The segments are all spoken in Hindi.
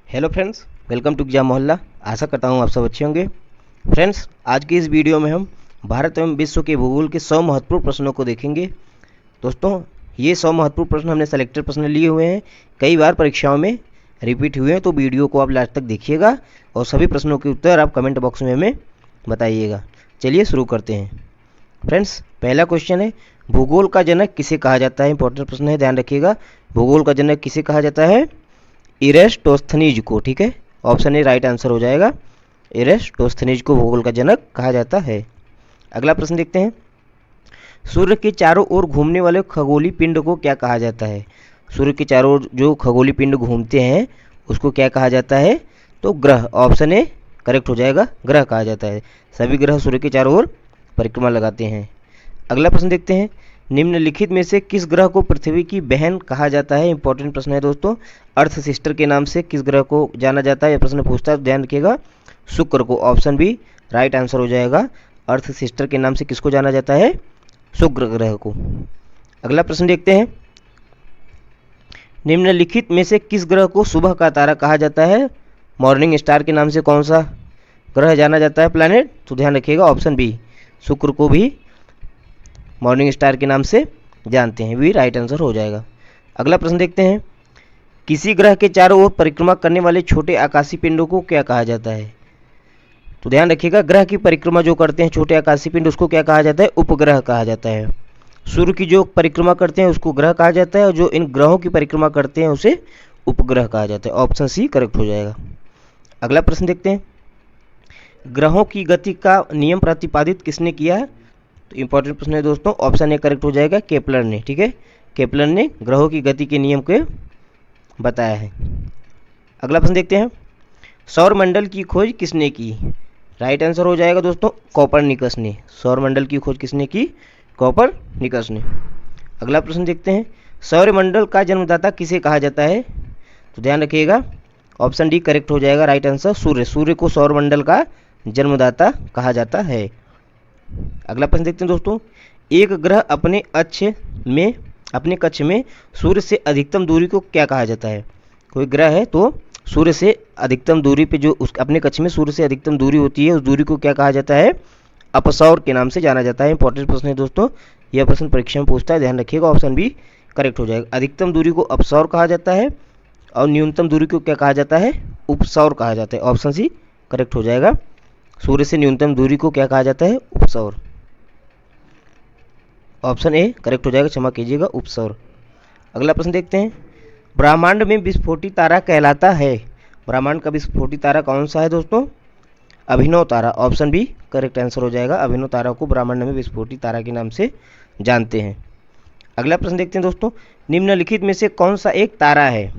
Hello friends, welcome to exam Mohalla. आशा करता हूँ आप सब अच्छे होंगे। फ्रेंड्स, आज की इस वीडियो में हम भारत एवं विश्व के भूगोल के 100 महत्वपूर्ण प्रश्नों को देखेंगे। दोस्तों, ये 100 महत्वपूर्ण प्रश्न हमने सेलेक्टेड प्रश्न लिए हुए हैं, कई बार परीक्षाओं में रिपीट हुए हैं, तो वीडियो को आप लास्ट तक देखिएगा और सभी प्रश्नों के उत्तर आप कमेंट बॉक्स में हमें बताइएगा। चलिए शुरू करते हैं। फ्रेंड्स, पहला क्वेश्चन है, भूगोल का जनक किसे कहा जाता है। इंपॉर्टेंट प्रश्न है, ध्यान रखिएगा। भूगोल का जनक किसे कहा जाता है? इरेस्टोस्थनीज को। ठीक है, ऑप्शन ए राइट आंसर हो जाएगा। इरेस्टोस्थनीज को भूगोल का जनक कहा जाता है। अगला प्रश्न देखते हैं, सूर्य के चारों ओर घूमने वाले खगोलीय पिंड को क्या कहा जाता है। सूर्य के चारों ओर जो खगोलीय पिंड घूमते हैं उसको क्या कहा जाता है? तो ग्रह। ऑप्शन ए करेक्ट हो जाएगा, ग्रह कहा जाता है। सभी ग्रह सूर्य के चारों ओर परिक्रमा लगाते हैं। अगला प्रश्न देखते हैं, निम्नलिखित में से किस ग्रह को पृथ्वी की बहन कहा जाता है। इंपॉर्टेंट प्रश्न है दोस्तों। अर्थ सिस्टर के नाम से किस ग्रह को जाना जाता है, यह प्रश्न पूछता है, ध्यान रखिएगा। शुक्र को। ऑप्शन बी राइट आंसर हो जाएगा। अर्थ सिस्टर के नाम से किसको जाना जाता है? शुक्र ग्रह को। अगला प्रश्न देखते हैं, निम्नलिखित में से किस ग्रह को सुबह का तारा कहा जाता है। मॉर्निंग स्टार के नाम से कौन सा ग्रह जाना जाता है, प्लैनेट? तो ध्यान रखिएगा, ऑप्शन बी शुक्र को भी मॉर्निंग स्टार के नाम से जानते हैं, भी राइट आंसर हो जाएगा। अगला प्रश्न देखते हैं, किसी ग्रह के चारों ओर परिक्रमा करने वाले छोटे आकाशीय पिंडों को क्या कहा जाता है। तो ध्यान रखिएगा, ग्रह की परिक्रमा जो करते हैं छोटे आकाशीय पिंड, उसको क्या कहा जाता है? उपग्रह कहा जाता है। सूर्य की जो परिक्रमा करते हैं उसको ग्रह कहा जाता है, और जो इन ग्रहों की परिक्रमा करते हैं उसे उपग्रह कहा जाता है। ऑप्शन सी करेक्ट हो जाएगा। अगला प्रश्न देखते हैं, ग्रहों की गति का नियम प्रतिपादित किसने किया है। तो इंपॉर्टेंट प्रश्न है दोस्तों, ऑप्शन ए करेक्ट हो जाएगा, केपलर ने। ठीक है, केपलर ने ग्रहों की गति के नियम को बताया है। अगला प्रश्न देखते हैं, सौरमंडल की खोज किसने की। राइट आंसर हो जाएगा दोस्तों, कोपरनिकस ने। सौरमंडल की खोज किसने की? कोपरनिकस ने। अगला प्रश्न देखते हैं, सौरमंडल का जन्मदाता किसे कहा जाता है। तो ध्यान रखिएगा, ऑप्शन डी करेक्ट हो जाएगा, राइट आंसर सूर्य। सूर्य को सौरमंडल का जन्मदाता कहा जाता है। अगला प्रश्न देखते हैं दोस्तों, एक ग्रह अपने कक्ष में सूर्य से अधिकतम दूरी को क्या कहा जाता है। कोई ग्रह है तो सूर्य से अधिकतम दूरी पे जो उस अपने कक्ष में सूर्य से अधिकतम दूरी होती है, उस दूरी को क्या कहा जाता है? अपसौर के नाम से जाना जाता है। इंपॉर्टेंट प्रश्न है दोस्तों, यह प्रश्न परीक्षा में पूछता है, ध्यान रखिएगा। ऑप्शन बी करेक्ट हो जाएगा। अधिकतम दूरी को अपसौर कहा जाता है और न्यूनतम दूरी को क्या कहा जाता है? उपसौर कहा जाता है। ऑप्शन सी करेक्ट हो जाएगा। सूर्य से न्यूनतम दूरी को क्या कहा जाता है? उपसौर। ऑप्शन ए करेक्ट हो जाएगा, क्षमा कीजिएगा, उपसौर। अगला प्रश्न देखते हैं, ब्रह्मांड में विस्फोटी तारा कहलाता है। ब्रह्मांड का विस्फोटी तारा कौन सा है दोस्तों? अभिनव तारा। ऑप्शन बी करेक्ट आंसर हो जाएगा। अभिनव तारा को ब्रह्मांड में विस्फोटी तारा के नाम से जानते हैं। अगला प्रश्न देखते हैं दोस्तों, निम्नलिखित में से कौन सा एक तारा है।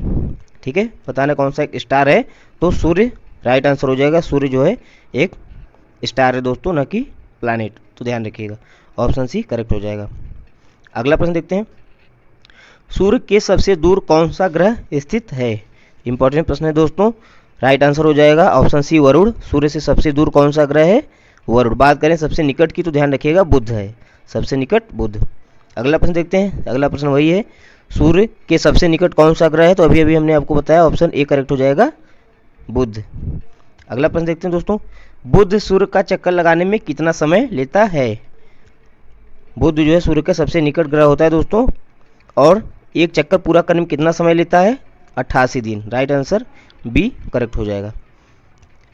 ठीक है, बताना कौन सा एक स्टार है। तो सूर्य राइट आंसर हो जाएगा। सूर्य जो है एक स्टार है दोस्तों, न कि प्लैनेट। तो ध्यान रखिएगा, ऑप्शन सी करेक्ट हो जाएगा। अगला प्रश्न देखते हैं, सूर्य के सबसे दूर कौन सा ग्रह स्थित है। इंपॉर्टेंट प्रश्न है दोस्तों, राइट आंसर हो जाएगा ऑप्शन सी वरुण। सूर्य से सबसे दूर कौन सा ग्रह है? वरुण। बात करें सबसे निकट की तो ध्यान रखिएगा, बुध है। सबसे निकट बुध। अगला प्रश्न देखते हैं, अगला प्रश्न वही है, सूर्य के सबसे निकट कौन सा ग्रह है। तो अभी अभी हमने आपको बताया, ऑप्शन ए करेक्ट हो जाएगा, बुध। अगला प्रश्न देखते हैं दोस्तों, बुध सूर्य का चक्कर लगाने में कितना समय लेता है। बुध जो है सूर्य का सबसे निकट ग्रह होता है दोस्तों, और एक चक्कर पूरा करने में कितना समय लेता है? 88 दिन। राइट आंसर बी करेक्ट हो जाएगा।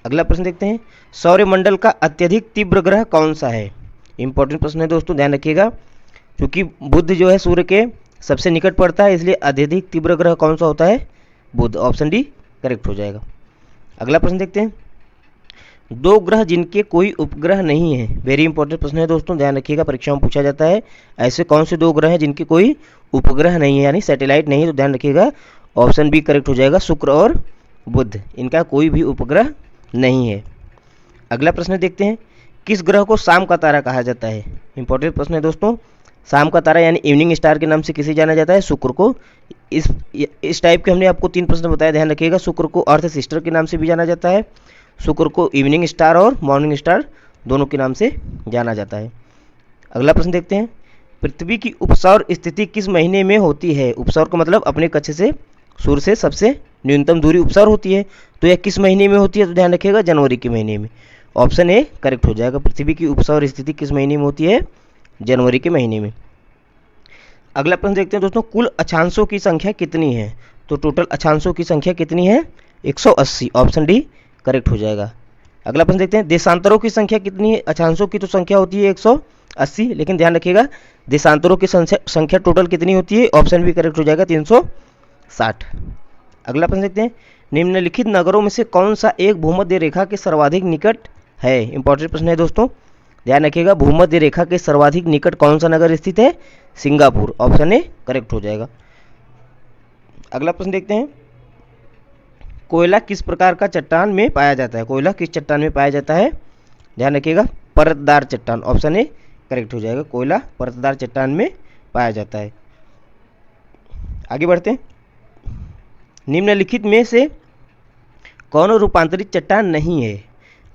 अगला प्रश्न देखते हैं, सौरमंडल का अत्यधिक तीव्र ग्रह कौन सा है। इंपॉर्टेंट प्रश्न है दोस्तों, ध्यान रखिएगा, क्योंकि बुध जो है सूर्य के सबसे निकट पड़ता है, इसलिए अत्यधिक तीव्र ग्रह कौन सा होता है? बुध। ऑप्शन डी करेक्ट हो जाएगा। अगला प्रश्न देखते हैं, दो ग्रह जिनके कोई उपग्रह नहीं है। वेरी इंपॉर्टेंट प्रश्न है दोस्तों, ध्यान रखिएगा, परीक्षा में पूछा जाता है, ऐसे कौन से दो ग्रह हैं जिनके कोई उपग्रह नहीं है, यानी सैटेलाइट नहीं है। तो ध्यान रखिएगा, ऑप्शन बी करेक्ट हो जाएगा, शुक्र और बुध। इनका कोई भी उपग्रह नहीं है। अगला प्रश्न देखते हैं, किस ग्रह को शाम का तारा कहा जाता है। इंपॉर्टेंट प्रश्न है दोस्तों, शाम का तारा यानी इवनिंग स्टार के नाम से किसे जाना जाता है? शुक्र को। इस टाइप के हमने आपको 3 प्रश्न बताया, ध्यान रखिएगा। शुक्र को अर्थ सिस्टर के नाम से भी जाना जाता है, शुक्र को इवनिंग स्टार और मॉर्निंग स्टार दोनों के नाम से जाना जाता है। अगला प्रश्न देखते हैं, पृथ्वी की उपसौर स्थिति किस महीने में होती है। उपसौर का मतलब अपने कक्ष से सूर्य से सबसे न्यूनतम दूरी उपसौर होती है, तो यह किस महीने में होती है? तो ध्यान रखिएगा जनवरी के महीने में। ऑप्शन ए करेक्ट हो जाएगा। पृथ्वी की उपसौर स्थिति किस महीने में होती है? जनवरी के महीने में। अगला प्रश्न देखते हैं दोस्तों, कुल अक्षांशों की संख्या कितनी है? तो टोटल अक्षांशों की संख्या कितनी है? 180। ऑप्शन डी करेक्ट हो जाएगा। अगला प्रश्न देखते हैं, देशांतरों की संख्या कितनी है? अक्षांशों की तो संख्या होती है 180, लेकिन ध्यान रखिएगा देशांतरों की संख्या टोटल कितनी होती है? ऑप्शन भी करेक्ट हो जाएगा 360। अगला प्रश्न देखते हैं, निम्नलिखित नगरों में से कौन सा एक भूमध्य रेखा के सर्वाधिक निकट है? इंपॉर्टेंट प्रश्न है दोस्तों, ध्यान रखिएगा भूमध्य रेखा के सर्वाधिक निकट कौन सा नगर स्थित है? सिंगापुर। ऑप्शन ए करेक्ट हो जाएगा। अगला प्रश्न देखते हैं, कोयला किस प्रकार का चट्टान में पाया जाता है? कोयला किस चट्टान में पाया जाता है? ध्यान रखिएगा परतदार चट्टान। ऑप्शन ए करेक्ट हो जाएगा। कोयला परतदार चट्टान में पाया जाता है। आगे बढ़ते हैं, निम्नलिखित में से कौन रूपांतरित चट्टान नहीं है?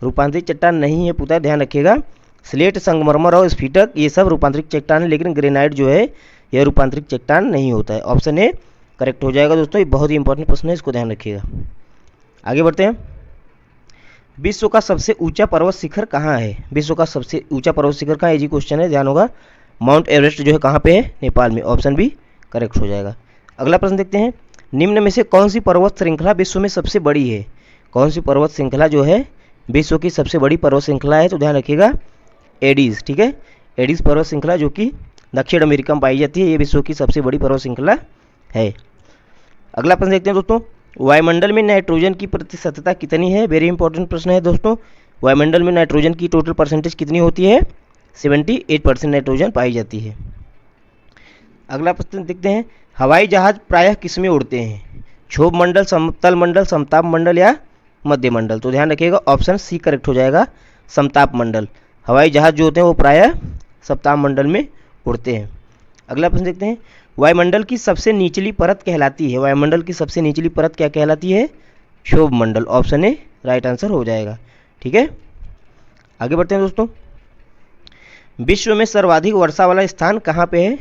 रूपांतरित चट्टान नहीं है पुत्र, ध्यान रखिएगा स्लेट, संगमरमर और स्फटिक ये सब रूपांतरित चट्टान है, लेकिन ग्रेनाइट जो है यह रूपांतरित चट्टान नहीं होता है। ऑप्शन ए करेक्ट हो जाएगा दोस्तों, ये बहुत ही इंपॉर्टेंट प्रश्न है, इसको ध्यान रखिएगा। आगे बढ़ते हैं, विश्व का सबसे ऊंचा पर्वत शिखर कहाँ है? विश्व का सबसे ऊंचा पर्वत शिखर कहाँ है? इजी क्वेश्चन है, ध्यान होगा। माउंट एवरेस्ट जो है कहाँ पे है? नेपाल में। ऑप्शन बी करेक्ट हो जाएगा। अगला प्रश्न देखते हैं, निम्न में से कौन सी पर्वत श्रृंखला विश्व में सबसे बड़ी है? कौन सी पर्वत श्रृंखला जो है विश्व की सबसे बड़ी पर्वत श्रृंखला है? तो ध्यान रखिएगा एडीज, ठीक है, एडीज पर्वत श्रृंखला जो कि दक्षिण अमेरिका में पाई जाती है, ये विश्व की सबसे बड़ी पर्वत श्रृंखला है। अगला प्रश्न देखते हैं दोस्तों, वायुमंडल में नाइट्रोजन की प्रतिशतता कितनी है? वेरी इंपॉर्टेंट प्रश्न है दोस्तों। वायुमंडल में नाइट्रोजन की टोटल परसेंटेज कितनी होती है? 78% नाइट्रोजन पाई जाती है। अगला प्रश्न देखते हैं, हवाई जहाज प्रायः किस में उड़ते हैं? क्षोभ मंडल, समतल मंडल, समताप मंडल या मध्य मंडल? तो ध्यान रखिएगा ऑप्शन सी करेक्ट हो जाएगा, समताप मंडल। हवाई जहाज जो होते हैं वो प्रायः समताप मंडल में उड़ते हैं। अगला प्रश्न देखते हैं, वायुमंडल की सबसे निचली परत कहलाती है? वायुमंडल की सबसे निचली परत क्या कहलाती है? क्षोभ मंडल। ऑप्शन ए राइट आंसर हो जाएगा, ठीक है। आगे बढ़ते हैं दोस्तों, विश्व में सर्वाधिक वर्षा वाला स्थान कहाँ पे है?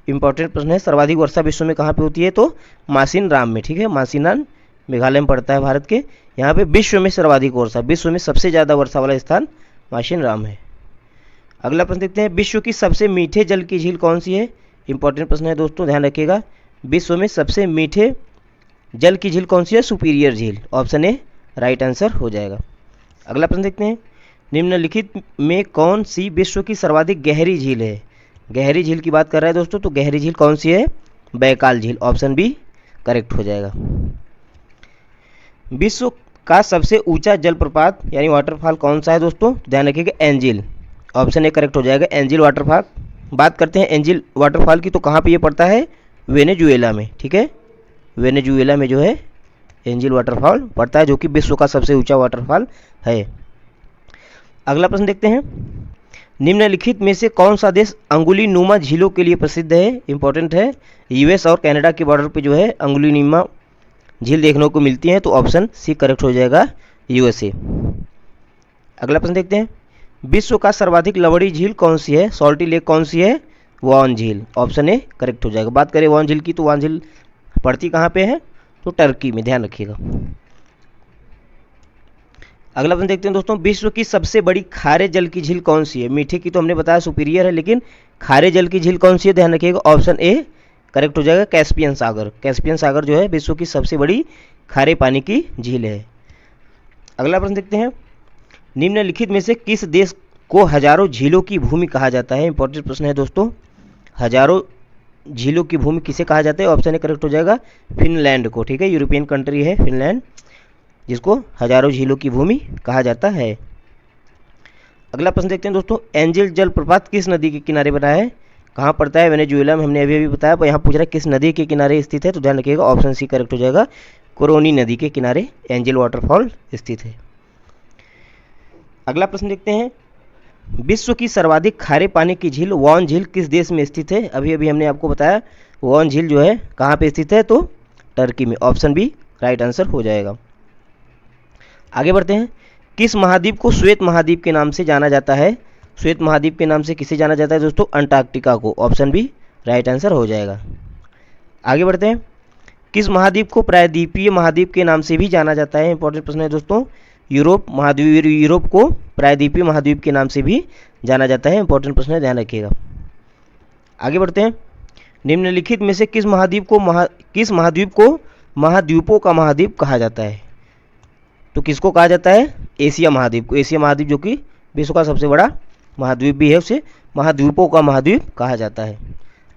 इंपॉर्टेंट प्रश्न है, सर्वाधिक वर्षा विश्व में कहाँ पे होती है? तो मासिनराम में, ठीक है, मासिनान मेघालय में पड़ता है भारत के। यहाँ पे विश्व में सर्वाधिक वर्षा, विश्व में सबसे ज़्यादा वर्षा वाला स्थान मासिनराम है। अगला प्रश्न देखते हैं, विश्व की सबसे मीठे जल की झील कौन सी है? इंपॉर्टेंट प्रश्न है दोस्तों, ध्यान रखिएगा विश्व में सबसे मीठे जल की झील कौन सी है? सुपीरियर झील। ऑप्शन ए राइट आंसर हो जाएगा। अगला प्रश्न देखते हैं, निम्नलिखित में कौन सी विश्व की सर्वाधिक गहरी झील है? गहरी झील की बात कर रहा है दोस्तों, तो गहरी झील कौन सी है? बैकाल झील। ऑप्शन बी करेक्ट हो जाएगा। विश्व का सबसे ऊंचा जलप्रपात यानी वाटरफॉल कौन सा है दोस्तों? ध्यान रखिएगा एंजिल। ऑप्शन ए करेक्ट हो जाएगा, एंजिल वाटरफॉल। बात करते हैं एंजिल वाटरफॉल की, तो कहाँ पे ये पड़ता है? वेनेजुएला में, ठीक है, वेनेजुएला में जो है एंजिल वाटरफॉल पड़ता है, जो कि विश्व का सबसे ऊंचा वाटरफॉल है। अगला प्रश्न देखते हैं, निम्नलिखित में से कौन सा देश अंगुली नुमा झीलों के लिए प्रसिद्ध है? इंपॉर्टेंट है, यूएस और कनाडा के बॉर्डर पे जो है अंगुली नुमा झील देखने को मिलती है, तो ऑप्शन सी करेक्ट हो जाएगा, यूएसए। अगला प्रश्न देखते हैं, विश्व का सर्वाधिक लवड़ी झील कौन सी है? सॉल्टी लेक कौन सी है? वॉन झील। ऑप्शन ए करेक्ट हो जाएगा। बात करें वॉन झील की, तो वॉन झील पड़ती कहाँ पे है? तो टर्की में, ध्यान रखिएगा। अगला प्रश्न देखते हैं दोस्तों, विश्व की सबसे बड़ी खारे जल की झील कौन सी है? मीठे की तो हमने बताया सुपीरियर है, लेकिन खारे जल की झील कौन सी है? ध्यान रखिएगा ऑप्शन ए करेक्ट हो जाएगा, कैस्पियन सागर। कैस्पियन सागर जो है विश्व की सबसे बड़ी खारे पानी की झील है। अगला प्रश्न देखते हैं, निम्नलिखित में से किस देश को हजारों झीलों की भूमि कहा जाता है? इंपॉर्टेंट प्रश्न है दोस्तों, हजारों झीलों की भूमि किसे कहा जाता है? ऑप्शन ए करेक्ट हो जाएगा, फिनलैंड को, ठीक है, यूरोपियन कंट्री है फिनलैंड, जिसको हजारों झीलों की भूमि कहा जाता है। अगला प्रश्न देखते हैं दोस्तों, एंजिल जलप्रपात किस नदी के किनारे बना है? कहाँ पड़ता है? वेनेजुएला में, हमने अभी बताया, पर यहाँ पूछ रहा है किस नदी के किनारे स्थित है, तो ध्यान रखिएगा ऑप्शन सी करेक्ट हो जाएगा, कोरोनी नदी के किनारे एंजिल वाटरफॉल स्थित है। अगला प्रश्न देखते हैं, विश्व की सर्वाधिक खारे पानी की झील वॉन झील किस देश में स्थित है? अभी अभी हमने आपको बताया वॉन झील जो है कहाँ पे स्थित है? तो टर्की में। ऑप्शन बी राइट आंसर हो जाएगा। आगे बढ़ते हैं, किस महाद्वीप को श्वेत महाद्वीप के नाम से जाना जाता है? श्वेत महाद्वीप के नाम से किसे जाना जाता है दोस्तों? अंटार्कटिका को। ऑप्शन बी राइट आंसर हो जाएगा। आगे बढ़ते हैं, किस महाद्वीप को प्रायद्वीपीय महाद्वीप के नाम से भी जाना जाता है? इंपॉर्टेंट प्रश्न है दोस्तों। यूरोप महाद्वीप, यूरोप को प्रायद्वीपीय महाद्वीप के नाम से भी जाना जाता है। इंपॉर्टेंट प्रश्न है, ध्यान रखिएगा। आगे बढ़ते हैं। निम्नलिखित में से किस महाद्वीप को महाद्वीपों का महाद्वीप कहा जाता है? तो किसको कहा जाता है? एशिया महाद्वीप को। एशिया महाद्वीप जो कि विश्व का सबसे बड़ा महाद्वीप भी है, उसे महाद्वीपों का महाद्वीप कहा जाता है।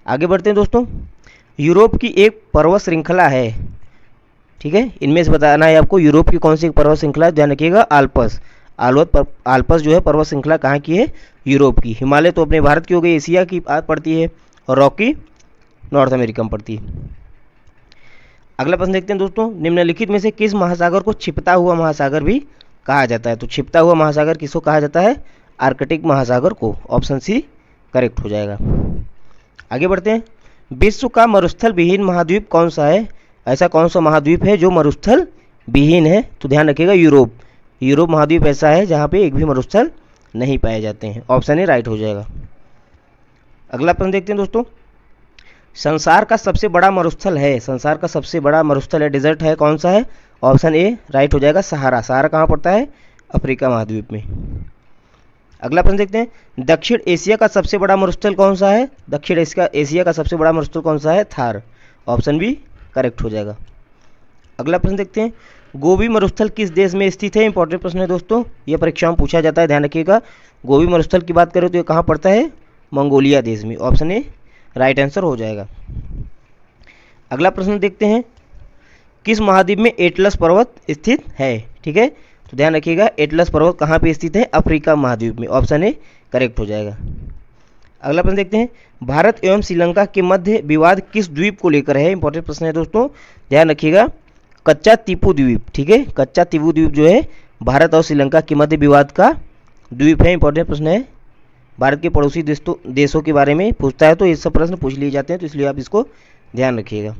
आगे बढ़ते हैं दोस्तों। यूरोप की एक पर्वत श्रृंखला है, ठीक है, इनमें से बताना है आपको यूरोप की कौन सी एक पर्वत श्रृंखला है। ध्यान रखिएगा, आल्पस। आल्पस जो है पर्वत श्रृंखला कहाँ की है? यूरोप की। हिमालय तो अपने भारत की हो गई, एशिया की बात पड़ती है, और रॉकी नॉर्थ अमेरिका में पड़ती है। अगला प्रश्न देखते हैं दोस्तों। निम्नलिखित में से किस महासागर को छिपता हुआ महासागर भी कहा जाता है? तो छिपता हुआ महासागर किसको कहा जाता है? आर्कटिक महासागर को। ऑप्शन सी करेक्ट हो जाएगा। आगे बढ़ते हैं। विश्व का मरुस्थल विहीन महाद्वीप कौन सा है? ऐसा कौन सा महाद्वीप है जो मरुस्थल विहीन है? तो ध्यान रखिएगा, यूरोप। यूरोप महाद्वीप ऐसा है जहाँ पे एक भी मरुस्थल नहीं पाए जाते हैं। ऑप्शन ए राइट हो जाएगा। अगला प्रश्न देखते हैं दोस्तों। संसार का सबसे बड़ा मरुस्थल है, संसार का सबसे बड़ा मरुस्थल है, डेजर्ट है, कौन सा है? ऑप्शन ए राइट हो जाएगा, सहारा। सहारा कहाँ पड़ता है? अफ्रीका महाद्वीप में। अगला प्रश्न देखते हैं। दक्षिण एशिया का सबसे बड़ा मरुस्थल कौन सा है? दक्षिण एशिया का सबसे बड़ा मरुस्थल कौन सा है? थार। ऑप्शन बी करेक्ट हो जाएगा। अगला प्रश्न देखते हैं। गोबी मरुस्थल किस देश में स्थित है? इंपॉर्टेंट प्रश्न है दोस्तों, यह परीक्षा में पूछा जाता है, ध्यान रखिएगा। गोबी मरुस्थल की बात करें तो ये कहाँ पड़ता है? मंगोलिया देश में। ऑप्शन ए राइट आंसर हो जाएगा। अगला प्रश्न देखते हैं। किस महाद्वीप में एटलस पर्वत स्थित है? ठीक है, तो ध्यान रखिएगा, एटलस पर्वत कहाँ पे स्थित है? अफ्रीका महाद्वीप में। ऑप्शन ए करेक्ट हो जाएगा। अगला प्रश्न देखते हैं। भारत एवं श्रीलंका के मध्य विवाद किस द्वीप को लेकर है? इंपॉर्टेंट प्रश्न है दोस्तों, ध्यान रखिएगा, कच्चा टीपू द्वीप। ठीक है, कच्चा टीपू द्वीप जो है भारत और श्रीलंका के मध्य विवाद का द्वीप है। इंपॉर्टेंट प्रश्न है, भारत के पड़ोसी देशों के बारे में पूछता है, तो ये सब प्रश्न पूछ लिए जाते हैं, तो इसलिए आप इसको ध्यान रखिएगा।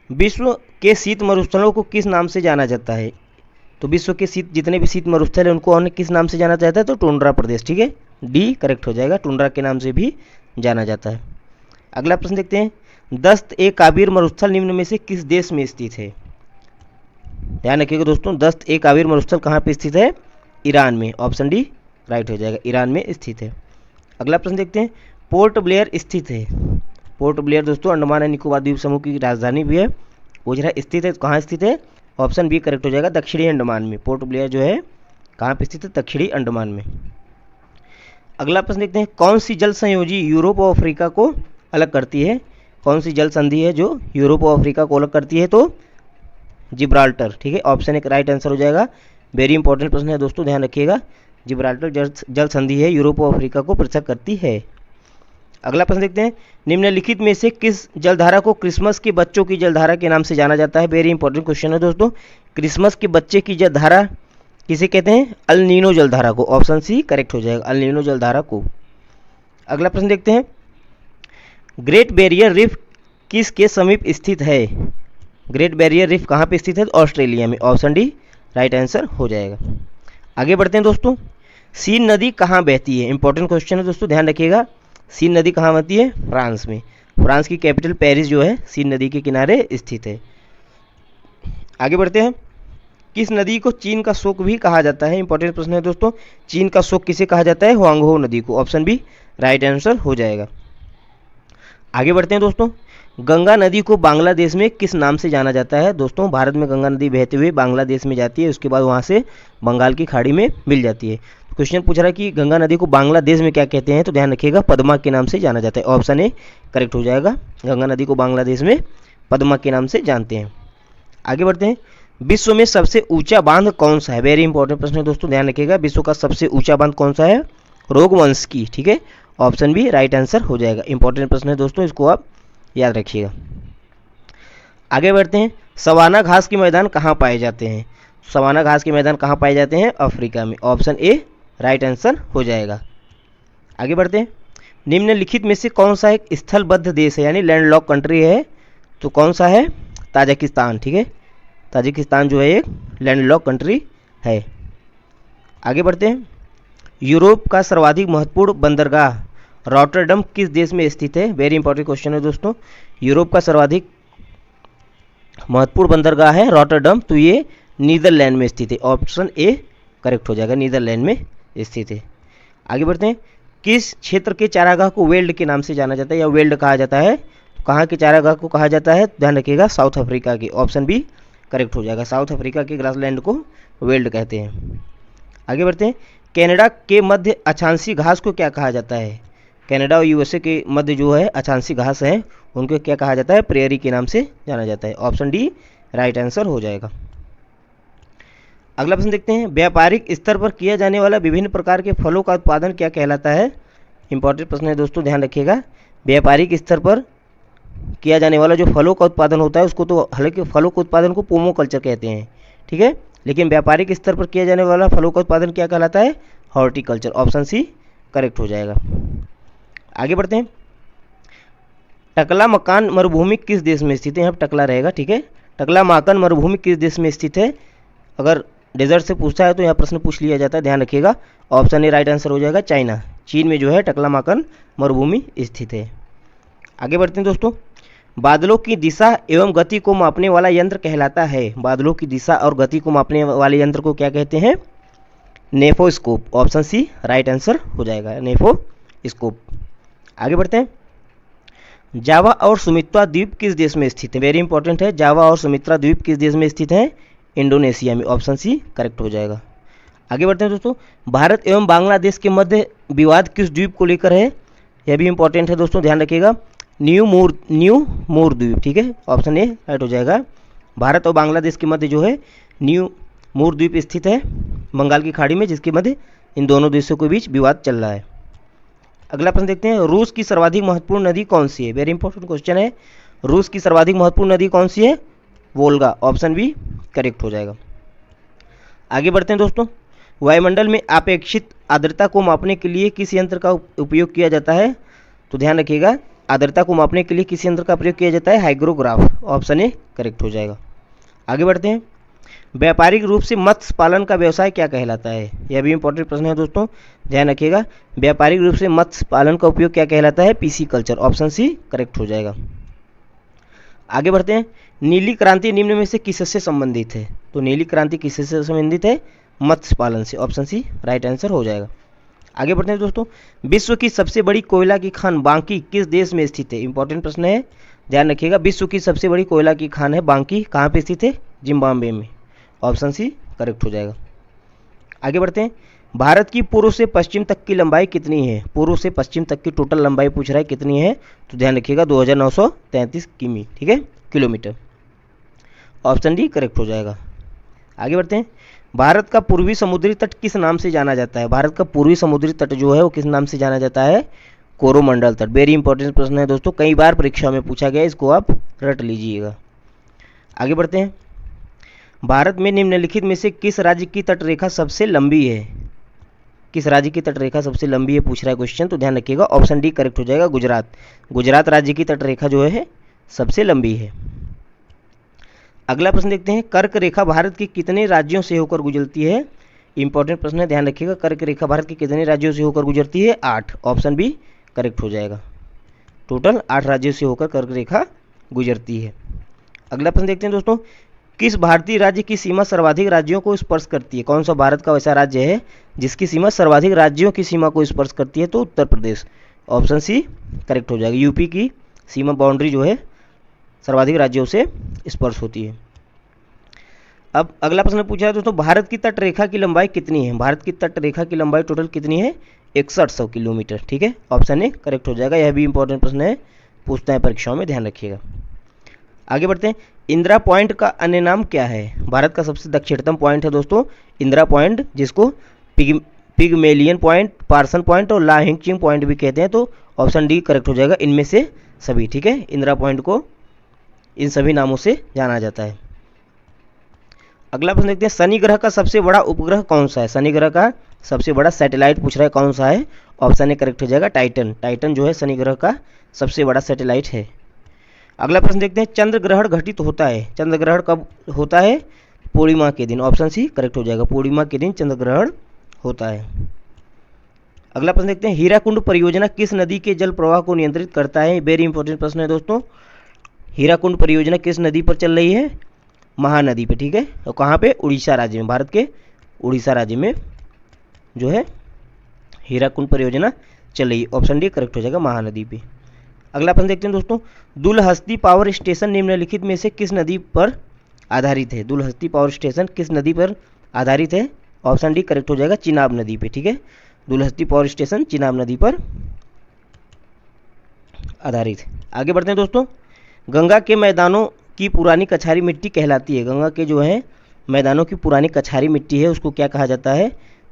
विश्व के शीत मरुस्थलों को किस नाम से जाना जाता है? तो विश्व के जितने भी शीत मरुस्थल है उनको अन्य किस नाम से जाना जाता है? तो टुंड्रा प्रदेश। ठीक है, डी करेक्ट हो जाएगा, टुंड्रा के नाम से भी जाना जाता है। अगला प्रश्न देखते हैं। दस्त ए काबिर मरुस्थल निम्न में से किस देश में स्थित है? ध्यान रखिएगा दोस्तों, दस्त ए काबिर मरुस्थल कहाँ पे स्थित है? ईरान में। ऑप्शन डी राइट हो जाएगा, ईरान में स्थित है। अगला प्रश्न देखते हैं। पोर्ट ब्लेयर स्थित है। पोर्ट ब्लेयर दोस्तों अंडमान एंड निकोबार द्वीप समूह की राजधानी भी है, वो जरा स्थित है, कहाँ स्थित है? ऑप्शन बी करेक्ट हो जाएगा, दक्षिणी अंडमान में। पोर्ट ब्लेयर जो है कहाँ पे स्थित है? दक्षिणी अंडमान में। अगला प्रश्न देखते हैं। कौन सी जल संयोजी यूरोप और अफ्रीका को अलग करती है? कौन सी जल संधि है जो यूरोप और अफ्रीका को अलग करती है? तो जिब्राल्टर। ठीक है, ऑप्शन एक राइट आंसर हो जाएगा। वेरी इंपॉर्टेंट प्रश्न है दोस्तों, ध्यान रखिएगा, जिब्राल्टर जल संधि है, यूरोप और अफ्रीका को पृथक करती है। अगला प्रश्न देखते हैं। निम्नलिखित में से किस जलधारा को क्रिसमस के बच्चों की जलधारा के नाम से जाना जाता है? वेरी इंपॉर्टेंट क्वेश्चन है दोस्तों। क्रिसमस के बच्चे की जलधारा किसे कहते हैं? अल नीनो जलधारा को। ऑप्शन सी करेक्ट हो जाएगा, अल नीनो जलधारा को। अगला प्रश्न देखते हैं। ग्रेट बैरियर रीफ किस के समीप स्थित है? ग्रेट बैरियर रीफ कहाँ पे स्थित है? ऑस्ट्रेलिया में। ऑप्शन डी राइट आंसर हो जाएगा। आगे बढ़ते हैं दोस्तों। सीन नदी कहाँ बहती है? इंपॉर्टेंट क्वेश्चन है दोस्तों, ध्यान रखिएगा, सीन नदी कहाँ बहती है? फ्रांस में। फ्रांस की कैपिटल पेरिस जो है सीन नदी के किनारे स्थित है। आगे बढ़ते हैं। किस नदी को चीन का शोक भी कहा जाता है? इंपॉर्टेंट प्रश्न है दोस्तों, चीन का शोक किसे कहा जाता है? हुआंगहो नदी को। ऑप्शन बी राइट आंसर हो जाएगा। आगे बढ़ते हैं दोस्तों। गंगा नदी को बांग्लादेश में किस नाम से जाना जाता है? दोस्तों भारत में गंगा नदी बहते हुए बांग्लादेश में जाती है, उसके बाद वहाँ से बंगाल की खाड़ी में मिल जाती है। तो क्वेश्चन पूछ रहा है कि गंगा नदी को बांग्लादेश में क्या कहते हैं? तो ध्यान रखिएगा, पद्मा के नाम से जाना जाता है। ऑप्शन ए करेक्ट हो जाएगा, गंगा नदी को बांग्लादेश में पद्मा के नाम से जानते हैं। आगे बढ़ते हैं। विश्व में सबसे ऊंचा बांध कौन सा है? वेरी इंपॉर्टेंट प्रश्न है दोस्तों, ध्यान रखिएगा, विश्व का सबसे ऊंचा बांध कौन सा है? रोगवंश की। ठीक है, ऑप्शन बी राइट आंसर हो जाएगा। इंपॉर्टेंट प्रश्न है दोस्तों, इसको आप याद रखिएगा। आगे बढ़ते हैं। सवाना घास के मैदान कहाँ पाए जाते हैं? सवाना घास के मैदान कहाँ पाए जाते हैं? अफ्रीका में। ऑप्शन ए राइट आंसर हो जाएगा। आगे बढ़ते हैं। निम्नलिखित में से कौन सा एक स्थलबद्ध देश है, यानी लैंडलॉक कंट्री है? तो कौन सा है? ताजिकिस्तान। ठीक है, ताजिकिस्तान जो है एक लैंडलॉक कंट्री है। आगे बढ़ते हैं। यूरोप का सर्वाधिक महत्वपूर्ण बंदरगाह रॉटरडम किस देश में स्थित है? वेरी इंपॉर्टेंट क्वेश्चन है दोस्तों। यूरोप का सर्वाधिक महत्वपूर्ण बंदरगाह है रॉटरडम, तो ये नीदरलैंड में स्थित है। ऑप्शन ए करेक्ट हो जाएगा, नीदरलैंड में स्थित है। आगे बढ़ते हैं, किस क्षेत्र के चारागाह को वेल्ड के नाम से जाना जाता है या वेल्ड कहा जाता है? कहाँ के चारागाह को कहा जाता है? ध्यान रखिएगा, साउथ अफ्रीका के। ऑप्शन बी करेक्ट हो जाएगा, साउथ अफ्रीका के ग्रासलैंड को वेल्ड कहते हैं। आगे बढ़ते हैं, कनाडा के मध्य अक्षांशीय घास को क्या कहा जाता है? कनाडा और यूएसए के मध्य जो है अक्षांशीय घास है उनको क्या कहा जाता है? प्रेयरी के नाम से जाना जाता है। ऑप्शन डी राइट आंसर हो जाएगा। अगला प्रश्न देखते हैं, व्यापारिक स्तर पर किया जाने वाला विभिन्न प्रकार के फलों का उत्पादन क्या कहलाता है? इंपॉर्टेंट प्रश्न है दोस्तों, ध्यान रखिएगा। व्यापारिक स्तर पर किया जाने वाला जो फलों का उत्पादन होता है उसको, तो हालांकि फलों के उत्पादन को पोमोकल्चर कहते हैं, ठीक है, लेकिन व्यापारिक स्तर पर किया जाने वाला फलों का उत्पादन क्या कहलाता है? हॉर्टिकल्चर। ऑप्शन सी करेक्ट हो जाएगा। आगे बढ़ते हैं, टकला मकान मरुभूमि किस देश में स्थित है? यहाँ पर टकला रहेगा, ठीक है। टकला मकान मरुभूमि किस देश में स्थित है? अगर डेजर्ट से पूछता है तो यहाँ प्रश्न पूछ लिया जाता है, ध्यान रखिएगा। ऑप्शन ए राइट आंसर हो जाएगा, चाइना। चीन में जो है टकला मकान मरुभूमि स्थित है। आगे बढ़ते हैं दोस्तों, बादलों की दिशा एवं गति को मापने वाला यंत्र कहलाता है? बादलों की दिशा और गति को मापने वाले यंत्र को क्या कहते हैं? Nephoscope. Option C right answer हो जाएगा, नेफोस्कोप। आगे बढ़ते हैं, जावा और सुमित्रा द्वीप किस देश में स्थित है? वेरी इंपॉर्टेंट है, जावा और सुमित्रा द्वीप किस देश में स्थित है? इंडोनेशिया में। ऑप्शन सी करेक्ट हो जाएगा। आगे बढ़ते हैं दोस्तों, भारत एवं बांग्लादेश के मध्य विवाद किस द्वीप को लेकर है? यह भी इंपॉर्टेंट है दोस्तों, ध्यान रखिएगा, न्यू मोर द्वीप, ठीक है। ऑप्शन ए राइट हो जाएगा। भारत और बांग्लादेश के मध्य जो है न्यू मोर द्वीप स्थित है बंगाल की खाड़ी में, जिसके मध्य इन दोनों देशों के बीच विवाद चल रहा है। अगला प्रश्न देखते हैं, रूस की सर्वाधिक महत्वपूर्ण नदी कौन सी है? वेरी इंपॉर्टेंट क्वेश्चन है, रूस की सर्वाधिक महत्वपूर्ण नदी कौन सी है? वोल्गा। ऑप्शन बी करेक्ट हो जाएगा। आगे बढ़ते हैं दोस्तों, वायुमंडल में अपेक्षित आर्द्रता को मापने के लिए किस यंत्र का उपयोग किया जाता है? तो ध्यान रखिएगा, आर्द्रता को मापने के लिए किस यंत्र का प्रयोग किया जाता है? हाइग्रोग्राफ। ऑप्शन ए करेक्ट हो जाएगा। आगे बढ़ते हैं, व्यापारिक रूप से मत्स्य पालन का व्यवसाय क्या कहलाता है? यह भी इंपॉर्टेंट प्रश्न है दोस्तों, ध्यान रखिएगा। व्यापारिक रूप से मत्स्य पालन का उपयोग क्या कहलाता है? PC culture. Option C correct हो जाएगा। आगे बढ़ते हैं, नीली क्रांति निम्न में से किससे संबंधित है? तो नीली क्रांति किससे संबंधित है? मत्स्य पालन से। ऑप्शन सी राइट आंसर हो जाएगा। आगे बढ़ते हैं दोस्तों, विश्व की सबसे बड़ी कोयला की खान बांकी किस देश में स्थित है? इंपॉर्टेंट प्रश्न है, ध्यान रखिएगा। विश्व की सबसे बड़ी कोयला की खान है बांकी, कहाँ पे स्थित है? जिम्बाब्वे में। ऑप्शन सी करेक्ट हो जाएगा। आगे बढ़ते हैं, भारत की पूर्व से पश्चिम तक की लंबाई कितनी है? पूर्व से पश्चिम तक की टोटल लंबाई पूछ रहा है, कितनी है? तो ध्यान रखिएगा 2933 किमी, ठीक है, किलोमीटर। ऑप्शन डी करेक्ट हो जाएगा। आगे बढ़ते हैं, भारत का पूर्वी समुद्री तट किस नाम से जाना जाता है? भारत का पूर्वी समुद्री तट जो है वो किस नाम से जाना जाता है? कोरोमंडल तट। वेरी इंपॉर्टेंट प्रश्न है दोस्तों, कई बार परीक्षा में पूछा गया, इसको आप रट लीजिएगा। आगे बढ़ते हैं, भारत में निम्नलिखित में से किस राज्य की तट रेखा सबसे लंबी है? किस राज्य की तट रेखा सबसे लंबी है पूछ रहा है क्वेश्चन, तो ध्यान रखिएगा ऑप्शन डी करेक्ट हो जाएगा, गुजरात। गुजरात राज्य की तट रेखा जो है सबसे लंबी है। अगला प्रश्न देखते हैं, कर्क रेखा भारत के कितने राज्यों से होकर गुजरती है? इंपॉर्टेंट प्रश्न है, ध्यान रखिएगा, कर्क रेखा भारत के कितने राज्यों से होकर गुजरती है? 8। ऑप्शन बी करेक्ट हो जाएगा। टोटल 8 राज्यों से होकर कर्क रेखा गुजरती है। अगला प्रश्न देखते हैं दोस्तों, किस भारतीय राज्य की सीमा सर्वाधिक राज्यों को स्पर्श करती है? कौन सा भारत का वैसा राज्य है जिसकी सीमा सर्वाधिक राज्यों की सीमा को स्पर्श करती है? तो Uttar Pradesh. Option C correct हो जाएगा, यूपी की सीमा बाउंड्री जो है सर्वाधिक राज्यों से स्पर्श होती है। अब अगला प्रश्न पूछा है दोस्तों, भारत की तट रेखा की लंबाई कितनी है? भारत की तट रेखा की लंबाई टोटल कितनी है? 6100 किलोमीटर, ठीक है। ऑप्शन ए करेक्ट हो जाएगा, यह भी इंपॉर्टेंट प्रश्न है, पूछता है परीक्षाओं में, ध्यान रखिएगा। आगे बढ़ते हैं, इंदिरा पॉइंट का अन्य नाम क्या है? भारत का सबसे दक्षिणतम पॉइंट है दोस्तों इंदिरा पॉइंट, जिसको पिगमेलियन पॉइंट, पार्सन पॉइंट और लाहिंगचिंग पॉइंट भी कहते हैं। तो ऑप्शन डी करेक्ट हो जाएगा, इनमें से सभी, ठीक है। इंदिरा पॉइंट को इन सभी नामों से जाना जाता है। अगला प्रश्न देखते हैं, शनि ग्रह का सबसे बड़ा उपग्रह कौन सा है? शनि ग्रह का सबसे बड़ा सैटेलाइट पूछ रहा है, कौन सा है? ऑप्शन ए करेक्ट हो जाएगा, टाइटन। टाइटन जो है शनि ग्रह का सबसे बड़ा सैटेलाइट है। अगला प्रश्न देखते हैं, चंद्र ग्रहण घटित होता है, चंद्र ग्रहण कब होता है? पूर्णिमा के दिन। ऑप्शन सी करेक्ट हो जाएगा, पूर्णिमा के दिन चंद्र ग्रहण होता है। अगला प्रश्न देखते हैं, हीराकुंड परियोजना किस नदी के जल प्रवाह को नियंत्रित करता है? वेरी इंपॉर्टेंट प्रश्न है दोस्तों, हीराकुंड परियोजना किस नदी पर चल रही है? महानदी पे, ठीक है। तो कहाँ पे? उड़ीसा राज्य में, भारत के उड़ीसा राज्य में जो है हीराकुंड परियोजना चल रही है। ऑप्शन डी करेक्ट हो जाएगा, महानदी पे। अगला प्रश्न देखते हैं दोस्तों, दुलहस्ती पावर स्टेशन निम्नलिखित में से किस नदी पर आधारित है? दुलहस्ती पावर स्टेशन किस नदी पर आधारित है? ऑप्शन डी करेक्ट हो जाएगा, चिनाब नदी पे, ठीक है। दुलहस्ती पावर स्टेशन चिनाब नदी पर आधारित है। आगे बढ़ते हैं दोस्तों, गंगा के मैदानों की पुरानी कछारी मिट्टी कहलाती है। गंगा के जो है मैदानों की पुरानी कछारी मिट्टी है उसको क्या कहा जाता है?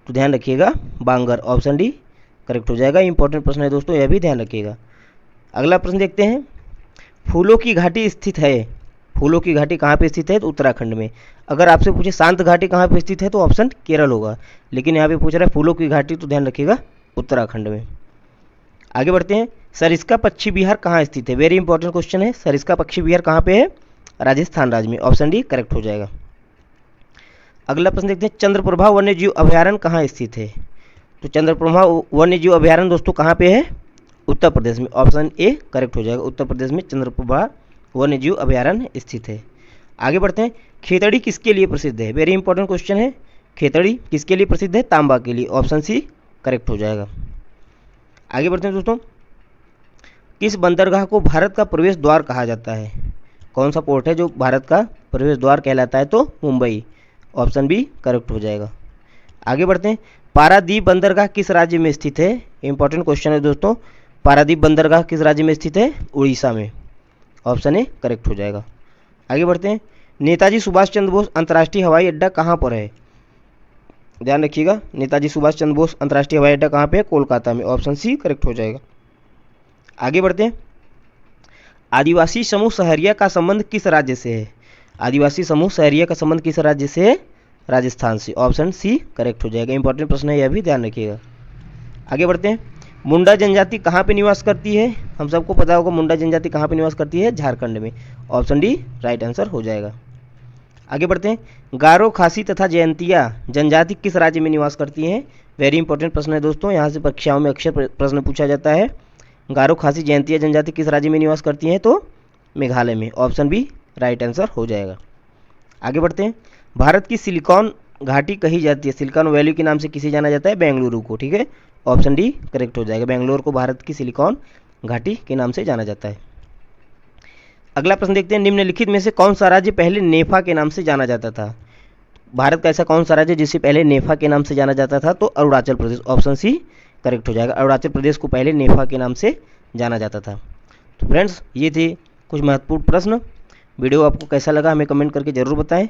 तो ध्यान रखिएगा, बांगर। ऑप्शन डी करेक्ट हो जाएगा। इंपॉर्टेंट प्रश्न है दोस्तों, यह भी ध्यान रखिएगा। अगला प्रश्न देखते हैं, फूलों की घाटी स्थित है। फूलों की घाटी कहाँ पे स्थित है? तो उत्तराखंड में। अगर आपसे पूछे शांत घाटी कहाँ पे स्थित है तो ऑप्शन केरल होगा, लेकिन यहाँ पे पूछ रहा है फूलों की घाटी, तो ध्यान रखिएगा उत्तराखंड में। आगे बढ़ते हैं, सरिस्का पक्षी विहार कहाँ स्थित है? वेरी इंपॉर्टेंट क्वेश्चन है। सरिस्का पक्षी विहार कहाँ पे है? राजस्थान राज्य में। ऑप्शन डी करेक्ट हो जाएगा। अगला प्रश्न देखते हैं, चंद्रप्रभा वन्यजीव अभयारण्य कहाँ स्थित है? तो चंद्रप्रभा वन्यजीव अभयारण्य दोस्तों कहाँ पे है? उत्तर प्रदेश में। ऑप्शन ए करेक्ट हो जाएगा, उत्तर प्रदेश में चंद्रप्रभा वन्यजीव अभयारण्य स्थित है। आगे बढ़ते हैं, खेतड़ी किसके लिए प्रसिद्ध है? वेरी इंपॉर्टेंट क्वेश्चन है। खेतड़ी किसके लिए प्रसिद्ध है? तांबा के लिए। ऑप्शन सी करेक्ट हो जाएगा। आगे बढ़ते हैं दोस्तों, किस बंदरगाह को भारत का प्रवेश द्वार कहा जाता है? कौन सा पोर्ट है जो भारत का प्रवेश द्वार कहलाता है? तो मुंबई। ऑप्शन बी करेक्ट हो जाएगा। आगे बढ़ते हैं, पारादीप बंदरगाह किस राज्य में स्थित है? इंपॉर्टेंट क्वेश्चन है दोस्तों। पारादीप बंदरगाह किस राज्य में स्थित है? उड़ीसा में। ऑप्शन ए करेक्ट हो जाएगा। आगे बढ़ते हैं, नेताजी सुभाष चंद्र बोस अंतर्राष्ट्रीय हवाई अड्डा कहाँ पर है? ध्यान रखिएगा, नेताजी सुभाष चंद्र बोस अंतर्राष्ट्रीय हवाई अड्डा कहाँ पे है? कोलकाता में। ऑप्शन सी करेक्ट हो जाएगा। आगे बढ़ते हैं, आदिवासी समूह सहरिया का संबंध किस राज्य से है? आदिवासी समूह सहरिया का संबंध किस राज्य से है? राजस्थान से। ऑप्शन सी करेक्ट हो जाएगा। इंपॉर्टेंट प्रश्न है, यह भी ध्यान रखिएगा। आगे बढ़ते हैं, मुंडा जनजाति कहाँ पे निवास करती है? हम सबको पता होगा मुंडा जनजाति कहाँ पे निवास करती है? झारखंड में। ऑप्शन डी राइट आंसर हो जाएगा। आगे बढ़ते हैं, गारो, खासी तथा जयंतिया जनजाति किस राज्य में निवास करती हैं? वेरी इंपॉर्टेंट प्रश्न है दोस्तों, यहाँ से परीक्षाओं में अक्सर प्रश्न पूछा जाता है। गारो, खासी, जयंतिया जनजाति किस राज्य में निवास करती हैं? तो मेघालय में। ऑप्शन बी राइट आंसर हो जाएगा। आगे बढ़ते हैं, भारत की सिलिकॉन घाटी कही जाती है? सिलिकॉन वैली के नाम से किसे जाना जाता है? बेंगलुरु को, ठीक है। ऑप्शन डी करेक्ट हो जाएगा, बेंगलोर को भारत की सिलिकॉन घाटी के नाम से जाना जाता है। अगला प्रश्न देखते हैं, निम्नलिखित में से कौन सा राज्य पहले नेफा के नाम से जाना जाता था? भारत का ऐसा कौन सा राज्य जिसे पहले नेफा के नाम से जाना जाता था? तो Arunachal Pradesh. Option C correct हो जाएगा, अरुणाचल प्रदेश को पहले नेफा के नाम से जाना जाता था। तो फ्रेंड्स, ये थे कुछ महत्वपूर्ण प्रश्न। वीडियो आपको कैसा लगा हमें कमेंट करके ज़रूर बताएं,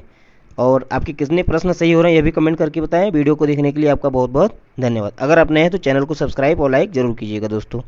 और आपके कितने प्रश्न सही हो रहे हैं ये भी कमेंट करके बताएं। वीडियो को देखने के लिए आपका बहुत बहुत धन्यवाद। अगर आप नए हैं तो चैनल को सब्सक्राइब और लाइक ज़रूर कीजिएगा दोस्तों।